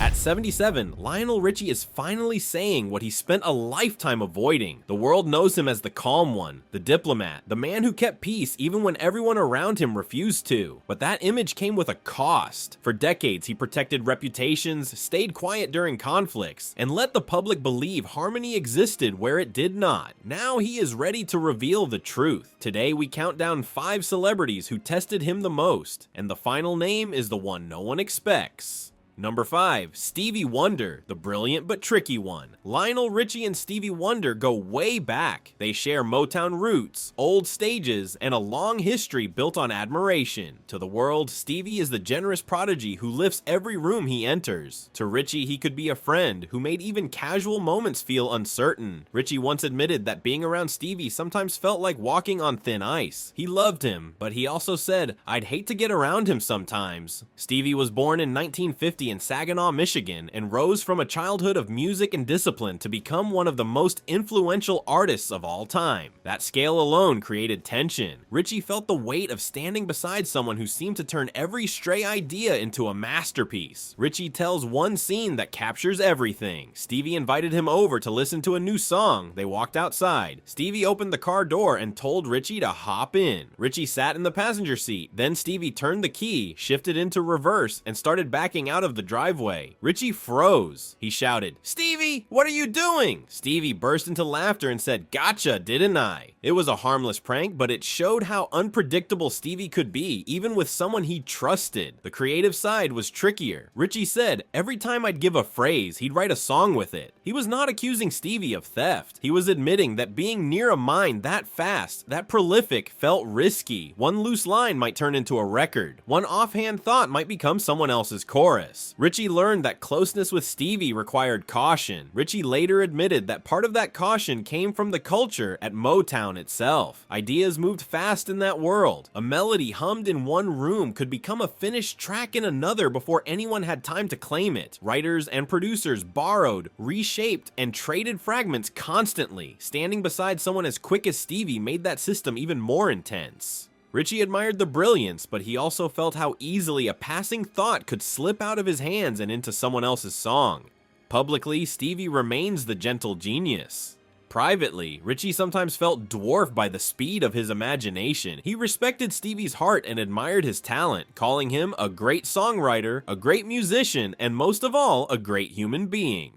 At 77, Lionel Richie is finally saying what he spent a lifetime avoiding. The world knows him as the calm one, the diplomat, the man who kept peace even when everyone around him refused to. But that image came with a cost. For decades, he protected reputations, stayed quiet during conflicts, and let the public believe harmony existed where it did not. Now he is ready to reveal the truth. Today, we count down 5 celebrities who tested him the most, and the final name is the one no one expects. Number 5, Stevie Wonder, the brilliant but tricky one. Lionel Richie and Stevie Wonder go way back. They share Motown roots, old stages, and a long history built on admiration. To the world, Stevie is the generous prodigy who lifts every room he enters. To Richie, he could be a friend who made even casual moments feel uncertain. Richie once admitted that being around Stevie sometimes felt like walking on thin ice. He loved him, but he also said, "I'd hate to get around him sometimes." Stevie was born in 1950 in Saginaw, Michigan, and rose from a childhood of music and discipline to become one of the most influential artists of all time. That scale alone created tension. Richie felt the weight of standing beside someone who seemed to turn every stray idea into a masterpiece. Richie tells one scene that captures everything. Stevie invited him over to listen to a new song. They walked outside. Stevie opened the car door and told Richie to hop in. Richie sat in the passenger seat. Then Stevie turned the key, shifted into reverse, and started backing out of the driveway. Richie froze. He shouted, "Stevie, what are you doing?" Stevie burst into laughter and said, "Gotcha, didn't I?" It was a harmless prank, but it showed how unpredictable Stevie could be, even with someone he trusted. The creative side was trickier. Richie said, every time I'd give a phrase, he'd write a song with it. He was not accusing Stevie of theft. He was admitting that being near a mind that fast, that prolific, felt risky. One loose line might turn into a record. One offhand thought might become someone else's chorus. Richie learned that closeness with Stevie required caution. Richie later admitted that part of that caution came from the culture at Motown itself. Ideas moved fast in that world. A melody hummed in one room could become a finished track in another before anyone had time to claim it. Writers and producers borrowed, reshaped, and traded fragments constantly. Standing beside someone as quick as Stevie made that system even more intense. Richie admired the brilliance, but he also felt how easily a passing thought could slip out of his hands and into someone else's song. Publicly, Stevie remains the gentle genius. Privately, Richie sometimes felt dwarfed by the speed of his imagination. He respected Stevie's heart and admired his talent, calling him a great songwriter, a great musician, and most of all, a great human being.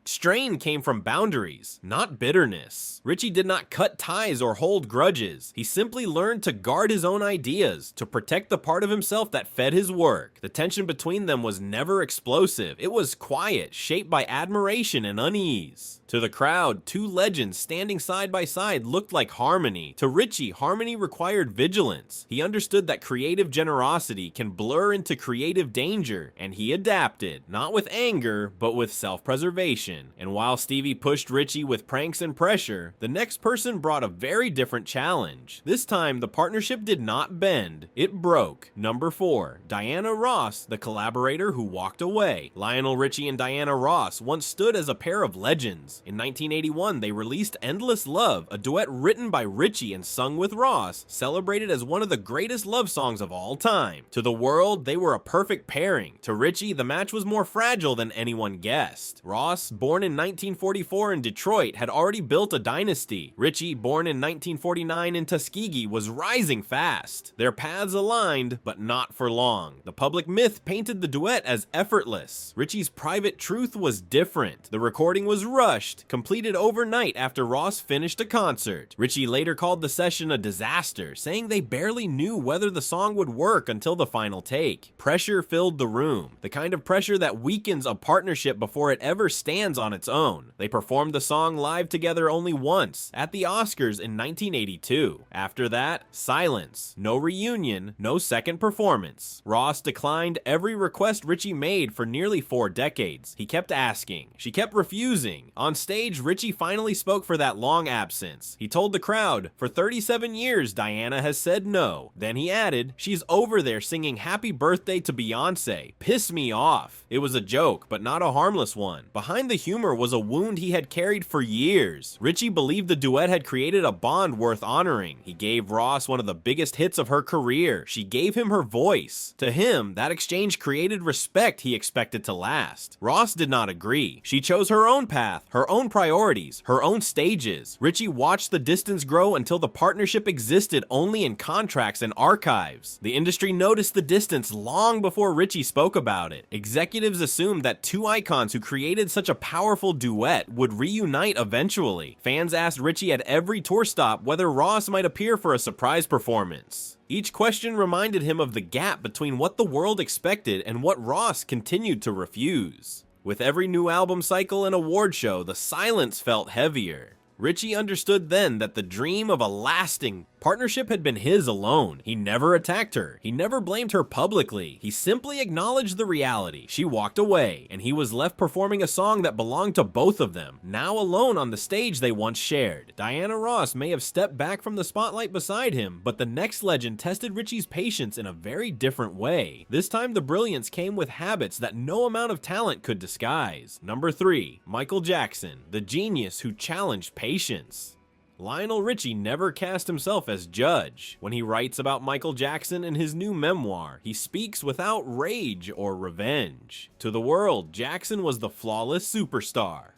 Strain came from boundaries, not bitterness. Richie did not cut ties or hold grudges. He simply learned to guard his own ideas, to protect the part of himself that fed his work. The tension between them was never explosive. It was quiet, shaped by admiration and unease. To the crowd, 2 legends standing side by side looked like harmony. To Richie, harmony required vigilance. He understood that creative generosity can blur into creative danger, and he adapted, not with anger, but with self-preservation. And while Stevie pushed Richie with pranks and pressure, the next person brought a very different challenge. This time, the partnership did not bend, it broke. Number 4, Diana Ross, the collaborator who walked away. Lionel Richie and Diana Ross once stood as a pair of legends. In 1981, they released Endless Love, a duet written by Richie and sung with Ross, celebrated as one of the greatest love songs of all time. To the world, they were a perfect pairing. To Richie, the match was more fragile than anyone guessed. Ross, born in 1944 in Detroit, had already built a dynasty. Richie, born in 1949 in Tuskegee, was rising fast. Their paths aligned, but not for long. The public myth painted the duet as effortless. Richie's private truth was different. The recording was rushed, completed overnight after Ross finished a concert. Richie later called the session a disaster, saying they barely knew whether the song would work until the final take. Pressure filled the room, the kind of pressure that weakens a partnership before it ever stands on its own. They performed the song live together only once, at the Oscars in 1982. After that, silence. No reunion, no second performance. Ross declined every request Richie made for nearly 4 decades. He kept asking. She kept refusing. On stage, Richie finally spoke for that long absence. He told the crowd, "For 37 years, Diana has said no." Then he added, "She's over there singing Happy Birthday to Beyonce. Piss me off." It was a joke, but not a harmless one. Behind the humor was a wound he had carried for years. Richie believed the duet had created a bond worth honoring. He gave Ross one of the biggest hits of her career. She gave him her voice. To him, that exchange created respect he expected to last. Ross did not agree. She chose her own path, her own priorities, her own stages. Richie watched the distance grow until the partnership existed only in contracts and archives. The industry noticed the distance long before Richie spoke about it. Executives assumed that two icons who created such a powerful duet would reunite eventually. Fans asked Richie at every tour stop whether Ross might appear for a surprise performance. Each question reminded him of the gap between what the world expected and what Ross continued to refuse. With every new album cycle and award show, the silence felt heavier. Richie understood then that the dream of a lasting partnership had been his alone. He never attacked her. He never blamed her publicly. He simply acknowledged the reality. She walked away, and he was left performing a song that belonged to both of them, now alone on the stage they once shared. Diana Ross may have stepped back from the spotlight beside him, but the next legend tested Richie's patience in a very different way. This time the brilliance came with habits that no amount of talent could disguise. Number 3, Michael Jackson, the genius who challenged patience. Lionel Richie never cast himself as judge. When he writes about Michael Jackson in his new memoir, he speaks without rage or revenge. To the world, Jackson was the flawless superstar.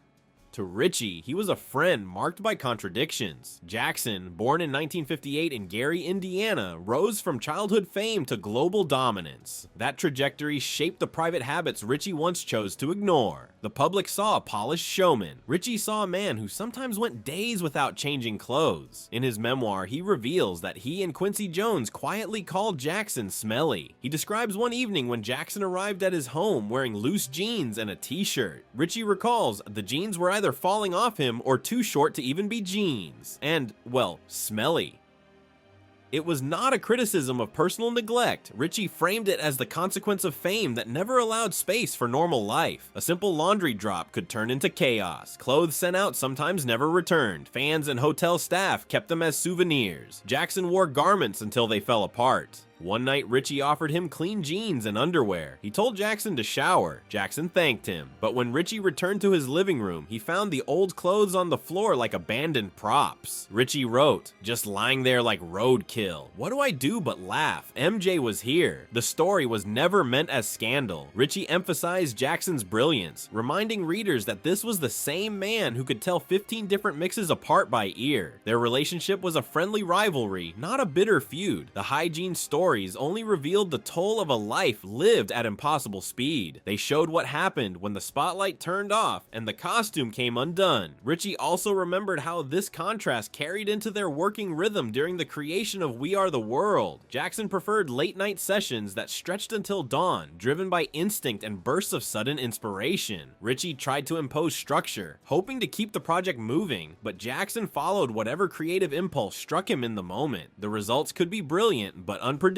To Richie, he was a friend marked by contradictions. Jackson, born in 1958 in Gary, Indiana, rose from childhood fame to global dominance. That trajectory shaped the private habits Richie once chose to ignore. The public saw a polished showman. Richie saw a man who sometimes went days without changing clothes. In his memoir, he reveals that he and Quincy Jones quietly called Jackson smelly. He describes one evening when Jackson arrived at his home wearing loose jeans and a t-shirt. Richie recalls the jeans were either falling off him or too short to even be jeans. And, well, smelly. It was not a criticism of personal neglect. Richie framed it as the consequence of fame that never allowed space for normal life. A simple laundry drop could turn into chaos. Clothes sent out sometimes never returned. Fans and hotel staff kept them as souvenirs. Jackson wore garments until they fell apart. One night, Richie offered him clean jeans and underwear. He told Jackson to shower. Jackson thanked him. But when Richie returned to his living room, he found the old clothes on the floor like abandoned props. Richie wrote, "Just lying there like roadkill. What do I do but laugh? MJ was here." The story was never meant as scandal. Richie emphasized Jackson's brilliance, reminding readers that this was the same man who could tell 15 different mixes apart by ear. Their relationship was a friendly rivalry, not a bitter feud. The hygiene stories only revealed the toll of a life lived at impossible speed. They showed what happened when the spotlight turned off and the costume came undone. Richie also remembered how this contrast carried into their working rhythm during the creation of We Are the World. Jackson preferred late-night sessions that stretched until dawn, driven by instinct and bursts of sudden inspiration. Richie tried to impose structure, hoping to keep the project moving, but Jackson followed whatever creative impulse struck him in the moment. The results could be brilliant, but unpredictable.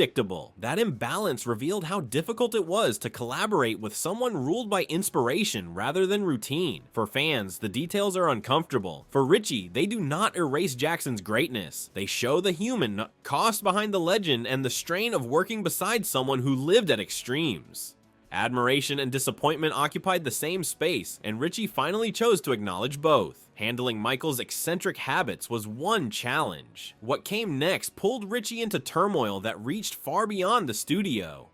That imbalance revealed how difficult it was to collaborate with someone ruled by inspiration rather than routine. For fans, the details are uncomfortable. For Richie, they do not erase Jackson's greatness. They show the human cost behind the legend and the strain of working beside someone who lived at extremes. Admiration and disappointment occupied the same space, and Richie finally chose to acknowledge both. Handling Michael's eccentric habits was one challenge. What came next pulled Richie into turmoil that reached far beyond the studio.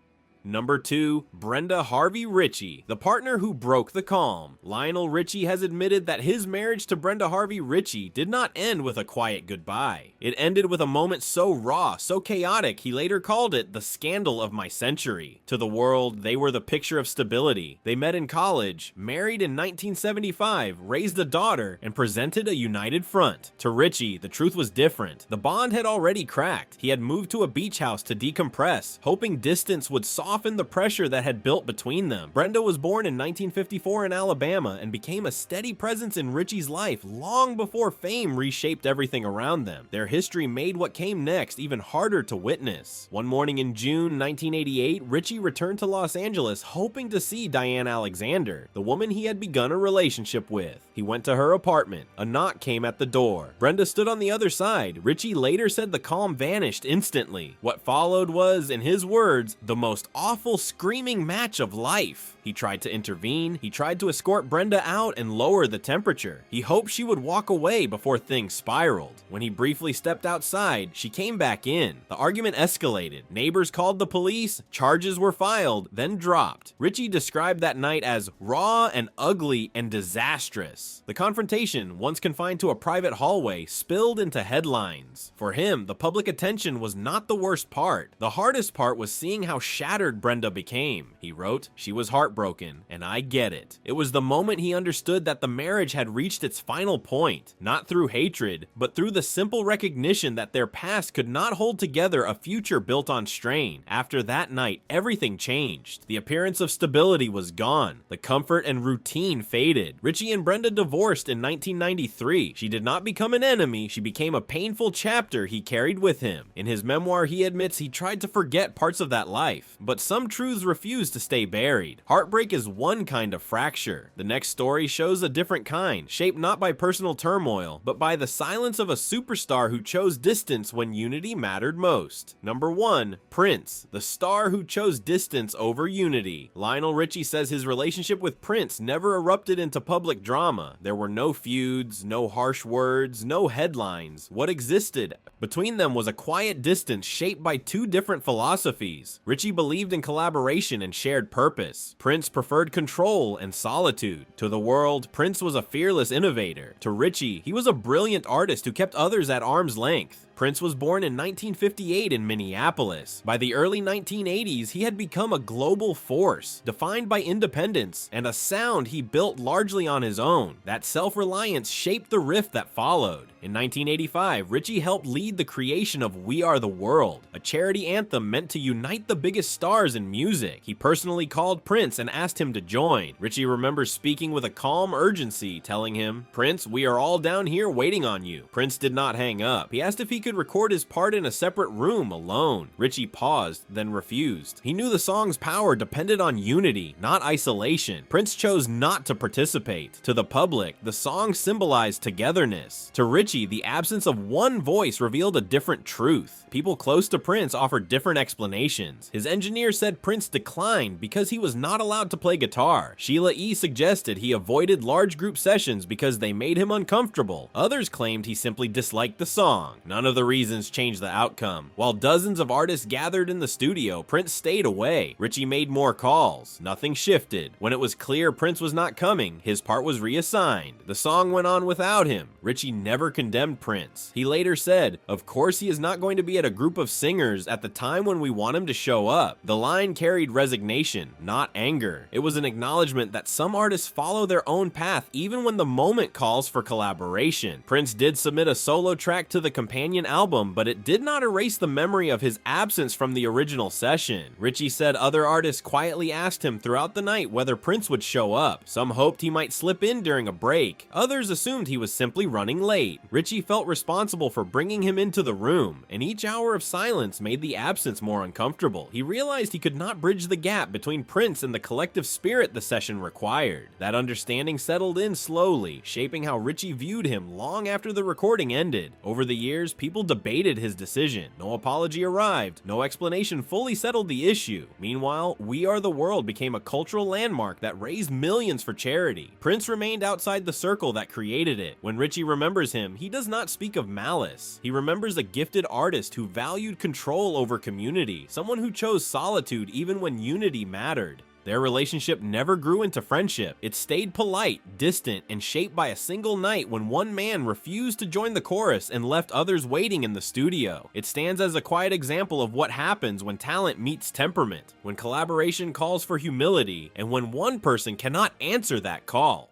Number 2, Brenda Harvey Richie, the partner who broke the calm. Lionel Richie has admitted that his marriage to Brenda Harvey Richie did not end with a quiet goodbye. It ended with a moment so raw, so chaotic, he later called it the scandal of my century. To the world, they were the picture of stability. They met in college, married in 1975, raised a daughter, and presented a united front. To Richie, the truth was different. The bond had already cracked. He had moved to a beach house to decompress, hoping distance would soften the pressure that had built between them. Brenda was born in 1954 in Alabama and became a steady presence in Richie's life long before fame reshaped everything around them. Their history made what came next even harder to witness. One morning in June 1988, Richie returned to Los Angeles hoping to see Diane Alexander, the woman he had begun a relationship with. He went to her apartment. A knock came at the door. Brenda stood on the other side. Richie later said the calm vanished instantly. What followed was, in his words, the most awful screaming match of life. He tried to intervene, he tried to escort Brenda out and lower the temperature. He hoped she would walk away before things spiraled. When he briefly stepped outside, she came back in. The argument escalated. Neighbors called the police, charges were filed, then dropped. Richie described that night as raw and ugly and disastrous. The confrontation, once confined to a private hallway, spilled into headlines. For him, the public attention was not the worst part. The hardest part was seeing how shattered Brenda became. He wrote, "She was heartbroken, and I get it." It was the moment he understood that the marriage had reached its final point, not through hatred, but through the simple recognition that their past could not hold together a future built on strain. After that night, everything changed. The appearance of stability was gone. The comfort and routine faded. Richie and Brenda divorced in 1993. She did not become an enemy, she became a painful chapter he carried with him. In his memoir, he admits he tried to forget parts of that life, but some truths refused to stay buried. Heartbreak is one kind of fracture. The next story shows a different kind, shaped not by personal turmoil, but by the silence of a superstar who chose distance when unity mattered most. Number 1, Prince, the star who chose distance over unity. Lionel Richie says his relationship with Prince never erupted into public drama. There were no feuds, no harsh words, no headlines. What existed between them was a quiet distance shaped by two different philosophies. Richie believed in collaboration and shared purpose. Prince preferred control and solitude. To the world, Prince was a fearless innovator. To Richie, he was a brilliant artist who kept others at arm's length. Prince was born in 1958 in Minneapolis. By the early 1980s, he had become a global force, defined by independence and a sound he built largely on his own. That self-reliance shaped the riff that followed. In 1985, Richie helped lead the creation of We Are the World, a charity anthem meant to unite the biggest stars in music. He personally called Prince and asked him to join. Richie remembers speaking with a calm urgency, telling him, "Prince, we are all down here waiting on you." Prince did not hang up. He asked if he could record his part in a separate room alone. Richie paused, then refused. He knew the song's power depended on unity, not isolation. Prince chose not to participate. To the public, the song symbolized togetherness. To Richie, the absence of one voice revealed a different truth. People close to Prince offered different explanations. His engineer said Prince declined because he was not allowed to play guitar. Sheila E. suggested he avoided large group sessions because they made him uncomfortable. Others claimed he simply disliked the song. None of the reasons changed the outcome. While dozens of artists gathered in the studio, Prince stayed away. Richie made more calls. Nothing shifted. When it was clear Prince was not coming, his part was reassigned. The song went on without him. Richie never condemned Prince. He later said, "Of course he is not going to be at a group of singers at the time when we want him to show up." The line carried resignation, not anger. It was an acknowledgement that some artists follow their own path even when the moment calls for collaboration. Prince did submit a solo track to the companion album, but it did not erase the memory of his absence from the original session. Richie said other artists quietly asked him throughout the night whether Prince would show up. Some hoped he might slip in during a break. Others assumed he was simply running late. Richie felt responsible for bringing him into the room, and each hour of silence made the absence more uncomfortable. He realized he could not bridge the gap between Prince and the collective spirit the session required. That understanding settled in slowly, shaping how Richie viewed him long after the recording ended. Over the years, people debated his decision. No apology arrived. No explanation fully settled the issue. Meanwhile, We Are the World became a cultural landmark that raised millions for charity. Prince remained outside the circle that created it. When Richie remembers him, he does not speak of malice. He remembers a gifted artist who valued control over community, someone who chose solitude even when unity mattered. Their relationship never grew into friendship. It stayed polite, distant, and shaped by a single night when one man refused to join the chorus and left others waiting in the studio. It stands as a quiet example of what happens when talent meets temperament, when collaboration calls for humility, and when one person cannot answer that call.